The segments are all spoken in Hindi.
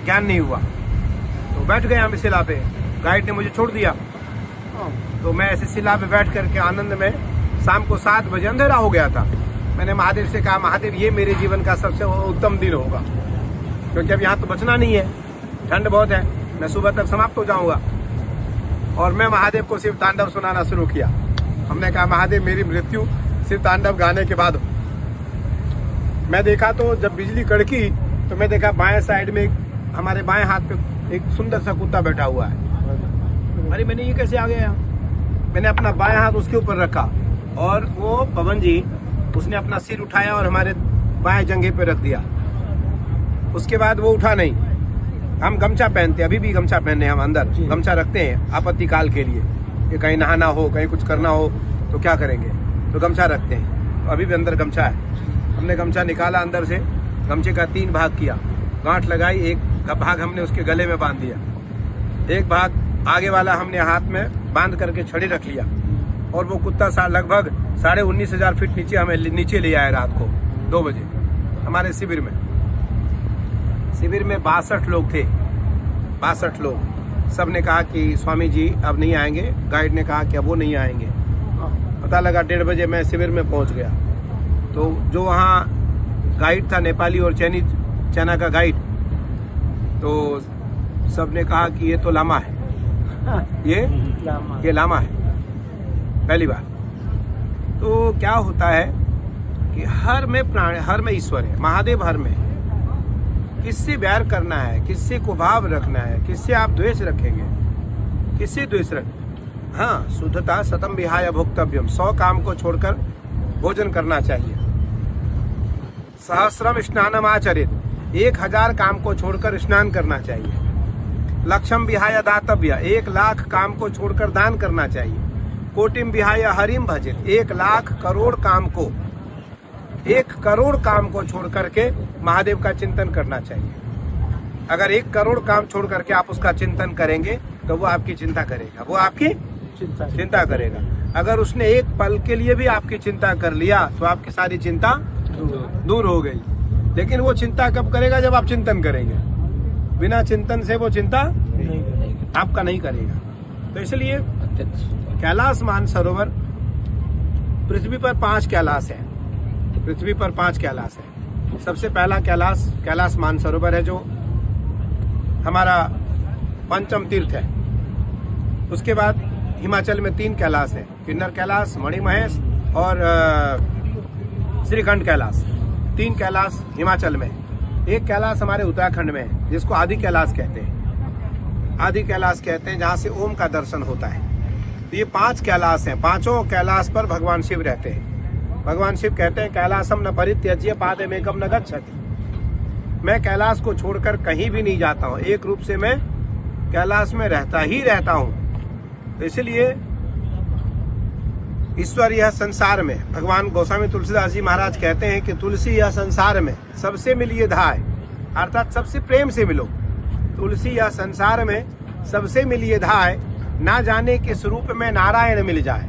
ज्ञान नहीं हुआ। तो बैठ गए हम शिला पे, गाइड ने मुझे छोड़ दिया। तो मैं ऐसे शिला पे बैठ करके आनंद में, शाम को 7 बजे अंधेरा हो गया था। मैंने महादेव से कहा, महादेव ये मेरे जीवन का सबसे उत्तम दिन होगा, क्योंकि अब यहाँ तो बचना नहीं है, ठंड बहुत है, मैं सुबह तक समाप्त हो जाऊंगा। और मैं महादेव को शिव तांडव सुनाना शुरू किया। हमने कहा, महादेव मेरी मृत्यु शिव तांडव गाने के बाद हो। मैं देखा तो जब बिजली कड़की तो मैं देखा बाएं साइड में हमारे बाएं हाथ पे एक सुंदर सा कुत्ता बैठा हुआ है। अरे मैंने ये कैसे आ गया यहाँ? मैंने अपना बाएं हाथ उसके ऊपर रखा और वो पवन जी उसने अपना सिर उठाया और हमारे बाएं जंघे पे रख दिया। उसके बाद वो उठा नहीं। हम गमछा पहनते, अभी भी गमछा पहने, हम अंदर गमछा रखते हैं आपत्ति काल के लिए, कि कहीं नहाना हो, कहीं कुछ करना हो तो क्या करेंगे, तो गमछा रखते हैं। तो अभी भी अंदर गमछा है। हमने गमछा निकाला अंदर से, गमछे का 3 भाग किया, गांठ लगाई, एक का भाग हमने उसके गले में बांध दिया, एक भाग आगे वाला हमने हाथ में बांध करके छड़ी रख लिया। और वो कुत्ता लगभग 19,500 फीट नीचे हमें नीचे ले आया रात को 2 बजे हमारे शिविर में। शिविर में 62 लोग थे, 62 लोग। सब ने कहा कि स्वामी जी अब नहीं आएंगे, गाइड ने कहा कि अब वो नहीं आएंगे। पता लगा 1:30 बजे मैं शिविर में पहुंच गया। तो जो वहाँ गाइड था, नेपाली और चाइना का गाइड, तो सब ने कहा कि ये तो लामा है, ये लामा है पहली बार। तो क्या होता है कि हर में प्राण, हर में ईश्वर है, महादेव हर में। किससे प्यार करना है, किससे को भाव रखना है, किससे आप द्वेष रखेंगे, किससे द्वेष रख। हाँ, शुद्धता सतम विहाय भोक्तव्यम, 100 काम को छोड़कर भोजन करना चाहिए। सहस्रम स्नानम आचरित, 1000 काम को छोड़कर स्नान करना चाहिए। लक्षम विहाय दातव्य, 1,00,000 काम को छोड़कर दान करना चाहिए। कोटिम विहाय हरिम भजित, 1,00,000 करोड़ काम को, 1 करोड़ काम को छोड़ करके महादेव का चिंतन करना चाहिए। अगर 1 करोड़ काम छोड़ करके आप उसका चिंतन करेंगे तो वो आपकी चिंता करेगा, वो आपकी चिंता करेगा। अगर उसने 1 पल के लिए भी आपकी चिंता कर लिया तो आपकी सारी चिंता दूर हो गई। लेकिन वो चिंता कब करेगा? जब आप चिंतन करेंगे। बिना चिंतन से वो चिंता आपका नहीं करेगा। तो इसलिए कैलाश मानसरोवर, पृथ्वी पर 5 कैलाश है, पृथ्वी पर 5 कैलाश है। सबसे पहला कैलाश मानसरोवर है, जो हमारा पंचम तीर्थ है। उसके बाद हिमाचल में 3 कैलाश है, किन्नर कैलाश, मणिमहेश और श्रीखंड कैलाश। 3 कैलाश हिमाचल में। एक कैलाश हमारे उत्तराखंड में है, जिसको आदि कैलाश कहते हैं। आदि कैलाश कहते हैं, जहाँ से ओम का दर्शन होता है। तो ये 5 कैलाश हैं। 5 कैलाश पर भगवान शिव रहते हैं। भगवान शिव कहते हैं, कैलाशम न परित्यज्य पादमेकम न गच्छति। मैं कैलाश को छोड़कर कहीं भी नहीं जाता हूँ, एक रूप से मैं कैलाश में रहता ही रहता हूँ। तो इसलिए ईश्वर यह संसार में, भगवान गोस्वामी तुलसीदास जी महाराज कहते हैं कि तुलसी यह संसार में सबसे मिलिए धाय, अर्थात सबसे प्रेम से मिलो। तुलसी यह संसार में सबसे मिलिए धाय, ना जाने किस रूप में नारायण मिल जाए,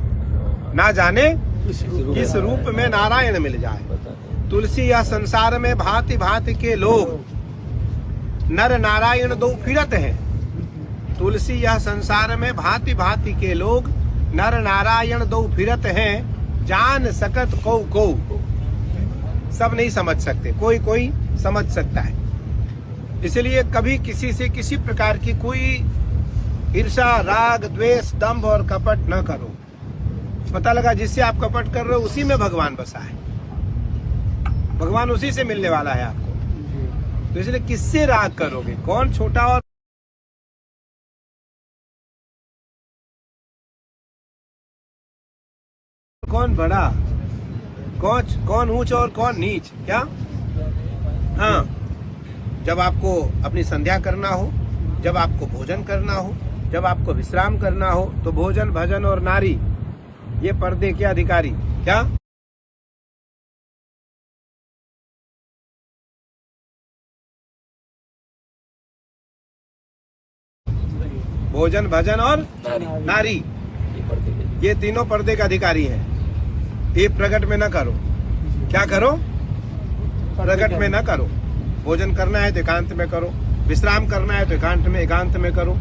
ना जाने किस रूप में नारायण मिल जाए। तुलसी यह संसार में भांति भांति के लोग, नर नारायण 2 फिरत हैं। तुलसी यह संसार में भांति भांति के लोग, नर नारायण 2 फिरत हैं। जान सकत को सब नहीं समझ सकते, कोई कोई समझ सकता है। इसलिए कभी किसी से किसी प्रकार की कोई ईर्षा, राग, द्वेष, दंभ और कपट न करो। पता लगा जिससे आप कपट कर रहे हो उसी में भगवान बसा है, भगवान उसी से मिलने वाला है आपको। तो इसलिए किससे राग करोगे? कौन छोटा और कौन बड़ा, कौन ऊंच और कौन नीच? क्या? हाँ, जब आपको अपनी संध्या करना हो, जब आपको भोजन करना हो, जब आपको विश्राम करना हो, तो भोजन, भजन और नारी ये पर्दे के अधिकारी। क्या? भोजन, भजन और नारी, ये तीनों पर्दे का अधिकारी हैं। ये प्रकट में न करो। क्या करो? प्रकट में न करो। भोजन करना है तो एकांत में करो, विश्राम करना है तो एकांत में करूं।